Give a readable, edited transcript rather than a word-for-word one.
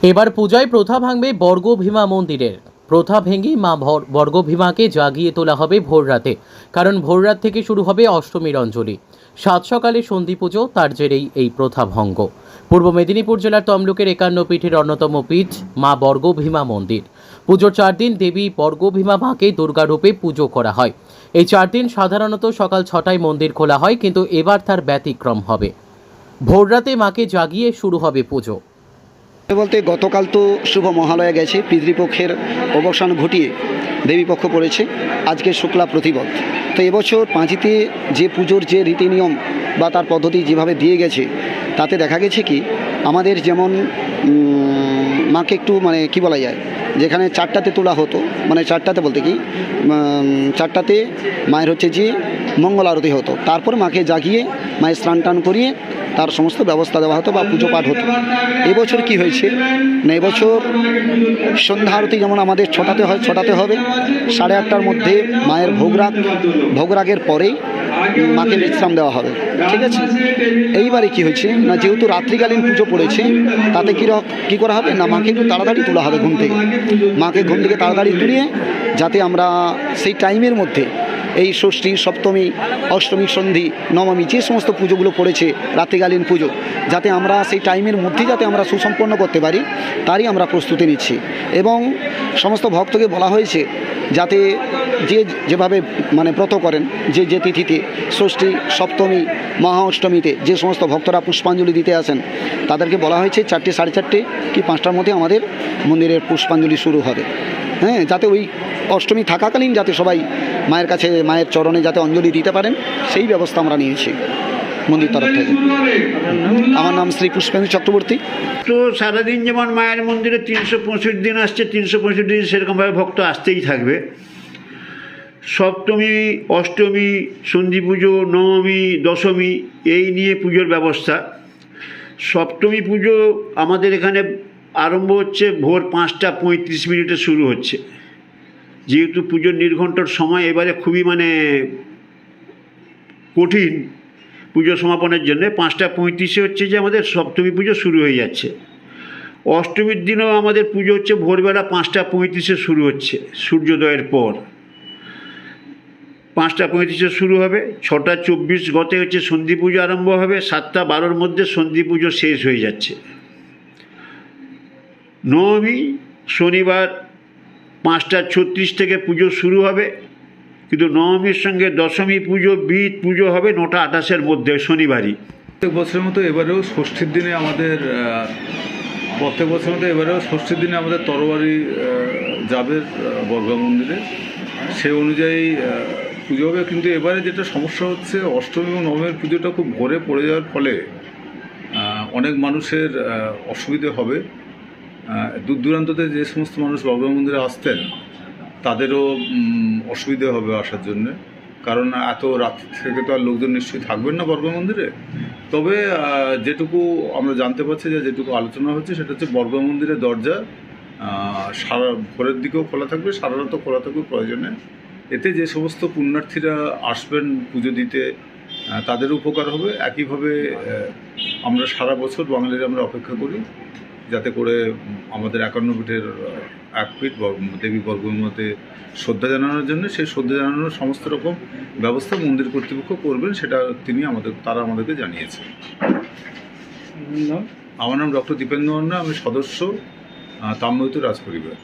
এবার পূজায় প্রথা ভাঙবে বর্গভীমা মন্দিরের। প্রথা ভেঙে মা বর্গভীমাকে জাগিয়ে তোলা হবে ভোররাতে, কারণ ভোররাত থেকে শুরু হবে অষ্টমীর অঞ্জলি। সাত সকালে সন্ধি পুজো, তার জেরেই এই প্রথা ভঙ্গ। পূর্ব মেদিনীপুর জেলার তমলুকের 51 পীঠের অন্যতম পীঠ মা বর্গভীমা মন্দির। পুজোর 4 দিন দেবী বর্গভীমা মাকে দুর্গারূপে পুজো করা হয়। এই 4 দিন সাধারণত সকাল 6টায় মন্দির খোলা হয়, কিন্তু এবার তার ব্যতিক্রম হবে। ভোররাতে মাকে জাগিয়ে শুরু হবে পুজো। বলতে গতকাল তো শুভ মহালয়া গেছে, পিতৃপক্ষের অবসান ঘটিয়ে দেবীপক্ষ পড়েছে, আজকে শুক্লা প্রতিপদ। তো এবছর পাঁজিতে যে পুজোর যে রীতিনিয়ম বা তার পদ্ধতি যেভাবে দিয়ে গেছে, তাতে দেখা গেছে কি আমাদের যেমন মাকে একটু কি বলা যায়, যেখানে 4টাতে তোলা হতো, 4টাতে বলতে কি 4টাতে মায়ের যে মঙ্গল আরতি হতো, তারপর মাকে জাগিয়ে মায়ের স্নান টান করিয়ে তার সমস্ত ব্যবস্থা দেওয়া হতো বা পুজো পাঠ হতো। এবছর কি হয়েছে না, এবছর সন্ধ্যা আরতি যেমন আমাদের 6টাতে হয়, 6টাতে হবে। 8:30টার মধ্যে মায়ের ভোগরাগের পরেই মাকে বিশ্রাম দেওয়া হবে, ঠিক আছে। এইবারে কি হয়েছে না, যেহেতু রাত্রিকালীন পুজো পড়েছে, তাতে কী করা হবে না, মাকে একটু তাড়াতাড়ি তোলা হবে ঘুম থেকে। মাকে ঘুম থেকে তাড়াতাড়ি তুলিয়ে যাতে আমরা সেই টাইমের মধ্যে এই ষষ্ঠী, সপ্তমী, অষ্টমী, সন্ধি, নবমী যে সমস্ত পুজোগুলো পড়েছে রাত্রিকালীন পুজো, যাতে আমরা সেই টাইমের মধ্যে যাতে আমরা সুসম্পন্ন করতে পারি, তারই আমরা প্রস্তুতি নিচ্ছি। এবং সমস্ত ভক্তকে বলা হয়েছে যাতে যেভাবে ব্রত করেন, যে তিথিতে ষষ্ঠী, সপ্তমী, মহা অষ্টমীতে যে সমস্ত ভক্তরা পুষ্পাঞ্জলি দিতে আসেন, তাদেরকে বলা হয়েছে 4টে, 4:30 কি 5টার মধ্যে আমাদের মন্দিরের পুষ্পাঞ্জলি শুরু হবে। হ্যাঁ, যাতে ওই অষ্টমী থাকাকালীন যাতে সবাই মায়ের কাছে, মায়ের চরণে যাতে অঞ্জলি দিতে পারেন, সেই ব্যবস্থা আমরা নিয়েছি মন্দির তরফ থেকে। আমার নাম শ্রী পুষ্পেন্দু চক্রবর্তী। তো সারাদিন যেমন মায়ের মন্দিরে 365 দিন আসছে, 365 দিন সেরকমভাবে ভক্ত আসতেই থাকবে। সপ্তমী, অষ্টমী, সন্ধি পুজো, নবমী, দশমী এই নিয়ে পুজোর ব্যবস্থা। সপ্তমী পুজো আমাদের এখানে আরম্ভ হচ্ছে ভোর 5টা 35 শুরু হচ্ছে। যেহেতু পুজোর নির্ঘণ্টার সময় এবারে খুবই কঠিন পুজো সমাপনের জন্য, 5টা 35 হচ্ছে যে আমাদের সপ্তমী পুজো শুরু হয়ে যাচ্ছে। অষ্টমীর দিনও আমাদের পুজো হচ্ছে ভোরবেলা 5টা 35 শুরু হচ্ছে, সূর্যোদয়ের পর 5টা 35 শুরু হবে। 6টা 24 গতে হচ্ছে সন্ধি পুজো আরম্ভ হবে, 7টা 12-র মধ্যে সন্ধি পুজো শেষ হয়ে যাচ্ছে। নবমী শনিবার 5টা 36 থেকে পুজো শুরু হবে, কিন্তু নবমীর সঙ্গে দশমী পুজো, বিদ পুজো হবে 9টা 28-এর মধ্যে শনিবারই। প্রত্যেক বছরের মতো এবারেও ষষ্ঠীর দিনে আমাদের তরবারি যাবে বর্গা মন্দিরে, সেই অনুযায়ী পুজো হবে। কিন্তু এবারে যেটা সমস্যা হচ্ছে, অষ্টমী এবং নবমীর পুজোটা খুব ভোরে পড়ে যাওয়ার ফলে অনেক মানুষের অসুবিধে হবে। দূর দূরান্ততে যে সমস্ত মানুষ বর্গা মন্দিরে আসতেন, তাদেরও অসুবিধে হবে আসার জন্যে, কারণ এত রাত থেকে তো আর লোকজন নিশ্চয়ই থাকবেন না বর্গা মন্দিরে। তবে যেটুকু আমরা জানতে পারছি, যেটুকু আলোচনা হচ্ছে, সেটা হচ্ছে বর্গা মন্দিরের দরজা সারা ভোরের দিকেও খোলা থাকবে, সারা রাতও খোলা থাকবে প্রয়োজনে। এতে যে সমস্ত পুণ্যার্থীরা আসবেন পুজো দিতে, তাদের উপকার হবে। একইভাবে আমরা সারা বছর বাঙালিরা আমরা অপেক্ষা করি যাতে করে আমাদের 51 পীঠের এক পীঠ দেবী বর্গভীমাতে শ্রদ্ধা জানানোর জন্য, সেই শ্রদ্ধা জানানোর সমস্ত রকম ব্যবস্থা মন্দির কর্তৃপক্ষ করবেন, সেটা তারা আমাদেরকে জানিয়েছে। আমার নাম ডক্টর দীপেন্দ্র মান্না, আমি সদস্য তাম্রবতী রাজপরিবার।